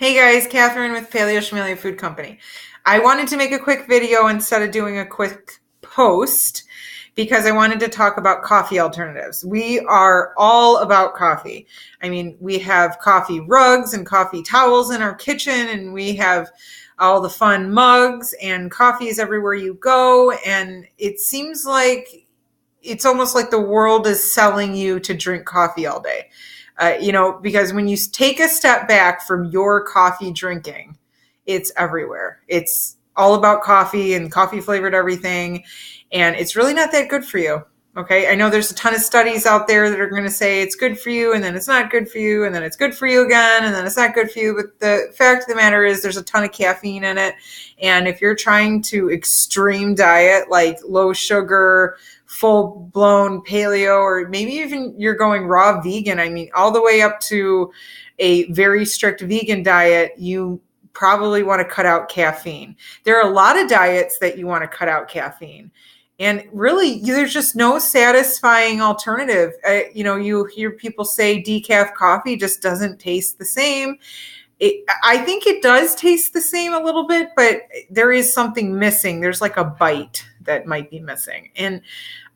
Hey guys, Catherine with Paleo Shamalia Food Company. I wanted to make a quick video instead of doing a quick post because I wanted to talk about coffee alternatives. We are all about coffee. I mean, we have coffee rugs and coffee towels in our kitchen, and we have all the fun mugs, and coffee is everywhere you go. And it seems like it's almost like the world is selling you to drink coffee all day. Because when you take a step back from your coffee drinking, it's everywhere. It's all about coffee and coffee flavored everything. And it's really not that good for you. Okay. I know there's a ton of studies out there that are going to say it's good for you, and then it's not good for you, and then it's good for you again, and then it's not good for you. But the fact of the matter is there's a ton of caffeine in it. And if you're trying to extreme diet, like low sugar, full blown paleo, or maybe even you're going raw vegan, I mean, all the way up to a very strict vegan diet, you probably want to cut out caffeine. There are a lot of diets that you want to cut out caffeine. And really, there's just no satisfying alternative. You hear people say decaf coffee just doesn't taste the same. I think it does taste the same a little bit, but there is something missing. There's like a bite that might be missing. And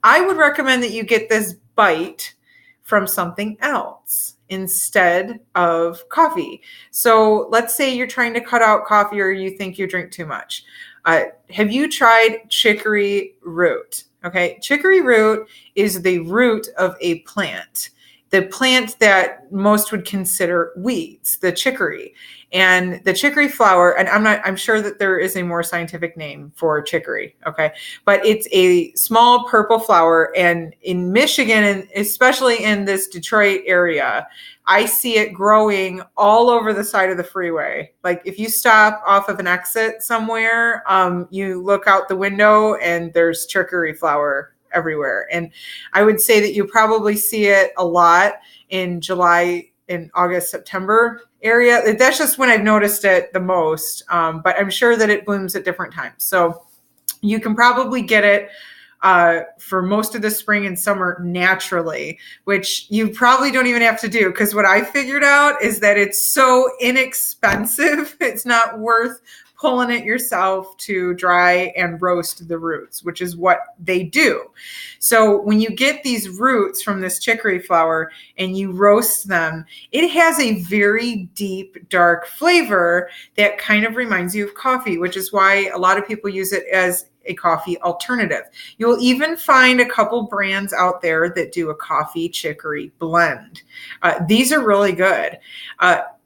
I would recommend that you get this bite from something else instead of coffee. So let's say you're trying to cut out coffee, or you think you drink too much. Have you tried chicory root? Okay, chicory root is the root of a plant. The plant that most would consider weeds, the chicory. And the chicory flower, and I'm sure that there is a more scientific name for chicory, okay? But it's a small purple flower, and in Michigan, and especially in this Detroit area, I see it growing all over the side of the freeway. Like if you stop off of an exit somewhere, you look out the window and there's chicory flower everywhere. And I would say that you probably see it a lot in July, in August, September area. That's just when I've noticed it the most. But I'm sure that it blooms at different times. So you can probably get it for most of the spring and summer naturally, which you probably don't even have to do, because what I figured out is that it's so inexpensive. It's not worth pulling it yourself to dry and roast the roots, which is what they do. So when you get these roots from this chicory flower and you roast them, it has a very deep, dark flavor that kind of reminds you of coffee, which is why a lot of people use it as a coffee alternative. You'll even find a couple brands out there that do a coffee chicory blend. These are really good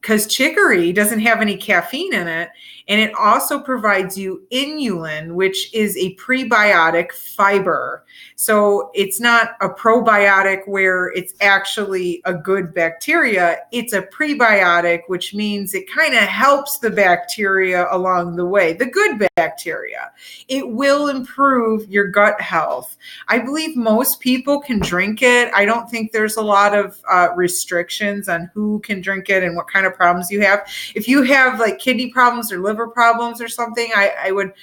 because chicory doesn't have any caffeine in it. And it also provides you inulin, which is a prebiotic fiber. So it's not a probiotic where it's actually a good bacteria. It's a prebiotic, which means it kind of helps the bacteria along the way, the good bacteria. It will improve your gut health. I believe most people can drink it. I don't think there's a lot of restrictions on who can drink it and what kind of problems you have. If you have like kidney problems or liver problems or something, I would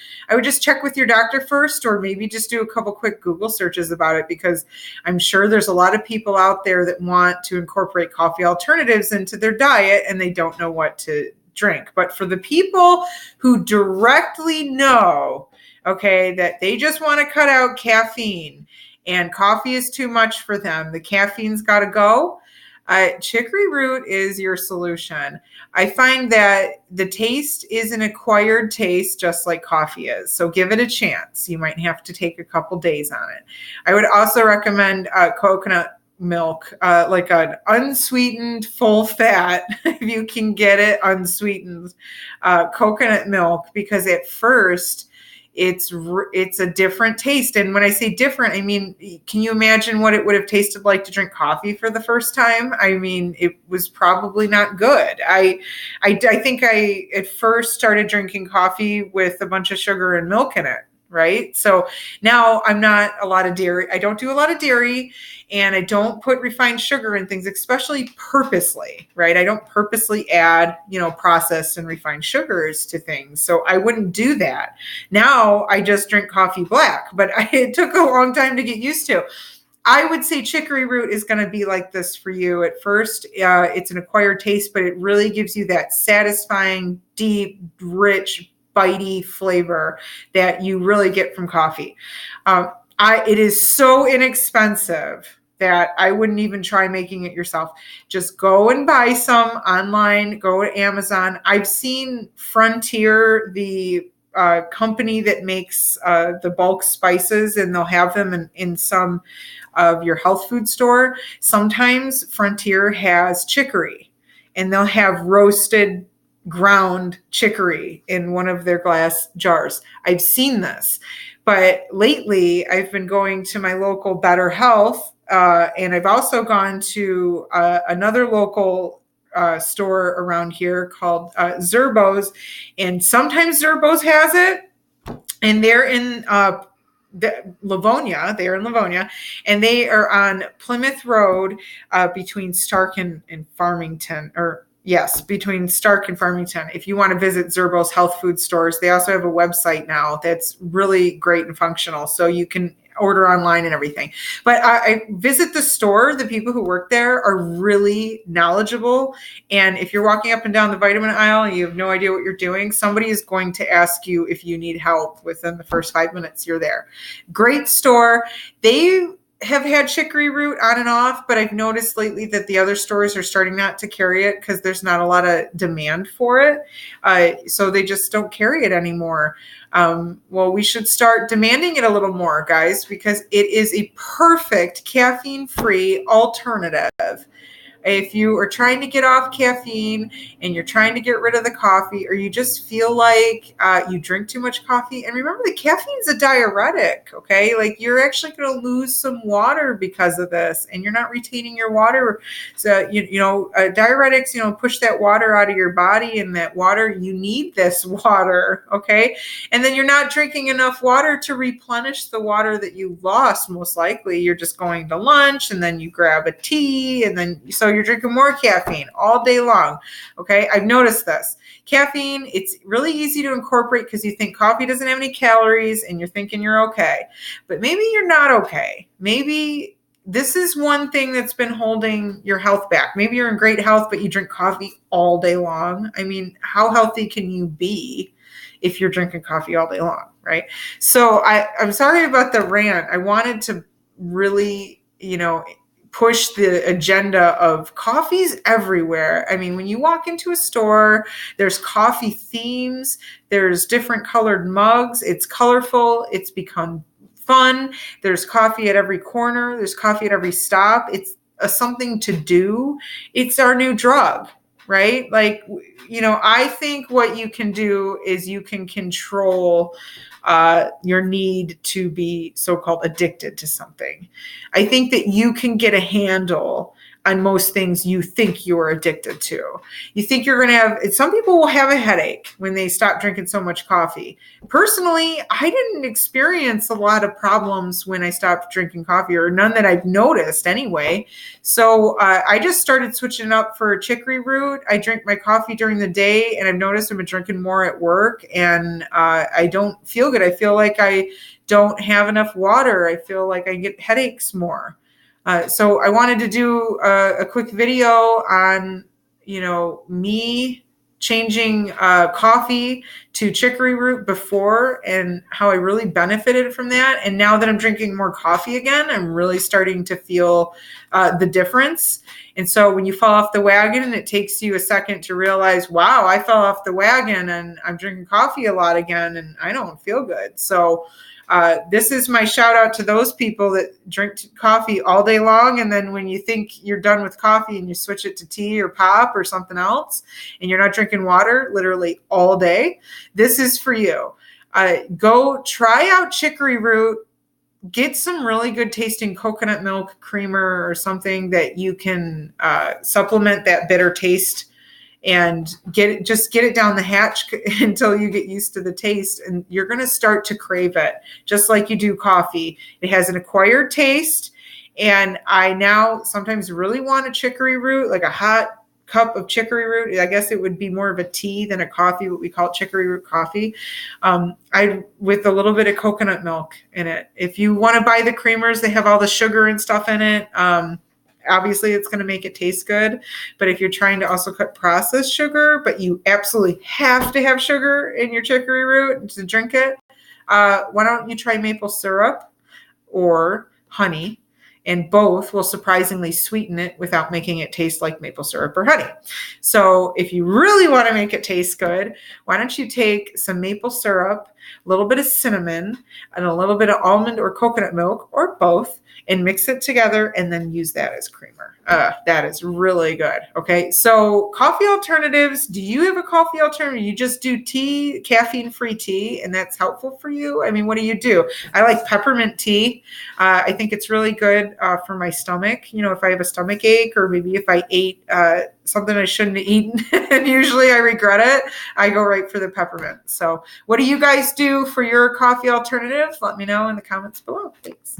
just check with your doctor first, or maybe just do a couple quick Google searches about it, because I'm sure there's a lot of people out there that want to incorporate coffee alternatives into their diet and they don't know what to drink. But for the people who directly know, okay, that they just want to cut out caffeine and coffee is too much for them, the caffeine's got to go, chicory root is your solution. I find that the taste is an acquired taste, just like coffee is. So give it a chance. You might have to take a couple days on it. I would also recommend coconut milk, like an unsweetened, full fat, if you can get it unsweetened, coconut milk, because at first it's a different taste. And when I say different, I mean, can you imagine what it would have tasted like to drink coffee for the first time? I mean, it was probably not good. I think I at first started drinking coffee with a bunch of sugar and milk in it. Right. So now I don't do a lot of dairy, and I don't put refined sugar in things, especially purposely. Right. I don't purposely add, processed and refined sugars to things. So I wouldn't do that. Now I just drink coffee black, but it took a long time to get used to. I would say chicory root is going to be like this for you at first. It's an acquired taste, but it really gives you that satisfying, deep, rich, bitey flavor that you really get from coffee. It is so inexpensive that I wouldn't even try making it yourself. Just go and buy some online, go to Amazon. I've seen Frontier, the company that makes the bulk spices, and they'll have them in some of your health food store. Sometimes Frontier has chicory, and they'll have roasted ground chicory in one of their glass jars. I've seen this. But lately, I've been going to my local Better Health, and I've also gone to another local store around here called Zerbo's, and sometimes Zerbo's has it, and they're in Livonia. They are in Livonia, and they are on Plymouth Road between Stark and Farmington, between Stark and Farmington. If you want to visit Zerbo's health food stores, they also have a website now that's really great and functional, so you can order online and everything. But I visit the store. The people who work there are really knowledgeable. And if you're walking up and down the vitamin aisle and you have no idea what you're doing, somebody is going to ask you if you need help within the first 5 minutes you're there. Great store. They have had chicory root on and off, but I've noticed lately that the other stores are starting not to carry it because there's not a lot of demand for it. So they just don't carry it anymore. Well, we should start demanding it a little more, guys, because it is a perfect caffeine-free alternative. If you are trying to get off caffeine and you're trying to get rid of the coffee, or you just feel like you drink too much coffee, and remember the caffeine is a diuretic, okay? Like you're actually going to lose some water because of this, and you're not retaining your water. So, diuretics, push that water out of your body, and that water, you need this water, okay? And then you're not drinking enough water to replenish the water that you lost. Most likely you're just going to lunch and then you grab a tea, and then so you're drinking more caffeine all day long. Okay. I've noticed this. Caffeine, it's really easy to incorporate because you think coffee doesn't have any calories and you're thinking you're okay. But maybe you're not okay. Maybe this is one thing that's been holding your health back. Maybe you're in great health, but you drink coffee all day long. I mean, how healthy can you be if you're drinking coffee all day long, right? So I'm sorry about the rant. I wanted to really, push the agenda of coffees everywhere. I mean, when you walk into a store, there's coffee themes, there's different colored mugs, it's colorful, it's become fun. There's coffee at every corner, there's coffee at every stop. It's something to do. It's our new drug, right? Like, I think what you can do is you can control your need to be so-called addicted to something. I think that you can get a handle on most things you think you're addicted to. You think you're going to have, some people will have a headache when they stop drinking so much coffee. Personally, I didn't experience a lot of problems when I stopped drinking coffee, or none that I've noticed anyway. So I just started switching up for chicory root. I drink my coffee during the day, and I've noticed I've been drinking more at work, and I don't feel good. I feel like I don't have enough water. I feel like I get headaches more. So I wanted to do a quick video on, me changing coffee to chicory root before, and how I really benefited from that. And now that I'm drinking more coffee again, I'm really starting to feel the difference. And so when you fall off the wagon and it takes you a second to realize, wow, I fell off the wagon and I'm drinking coffee a lot again and I don't feel good. So this is my shout out to those people that drink coffee all day long. And then when you think you're done with coffee and you switch it to tea or pop or something else, and you're not drinking water literally all day, this is for you. Go try out chicory root. Get some really good tasting coconut milk creamer or something that you can supplement that bitter taste, and get it down the hatch until you get used to the taste, and you're going to start to crave it just like you do coffee. It has an acquired taste, and I now sometimes really want a chicory root, like a hot cup of chicory root. I guess it would be more of a tea than a coffee, but we call it chicory root coffee. With a little bit of coconut milk in it. If you want to buy the creamers, they have all the sugar and stuff in it. Obviously, it's going to make it taste good. But if you're trying to also cut processed sugar, but you absolutely have to have sugar in your chicory root to drink it, why don't you try maple syrup or honey? And both will surprisingly sweeten it without making it taste like maple syrup or honey. So if you really want to make it taste good, why don't you take some maple syrup, a little bit of cinnamon, and a little bit of almond or coconut milk, or both, and mix it together and then use that as creamer. That is really good. Okay, so coffee alternatives. Do you have a coffee alternative? You just do tea, caffeine-free tea, and that's helpful for you? I mean, what do? I like peppermint tea. I think it's really good for my stomach. You know, if I have a stomach ache, or maybe if I ate something I shouldn't have eaten, and usually I regret it, I go right for the peppermint. So what do you guys do for your coffee alternatives? Let me know in the comments below. Thanks.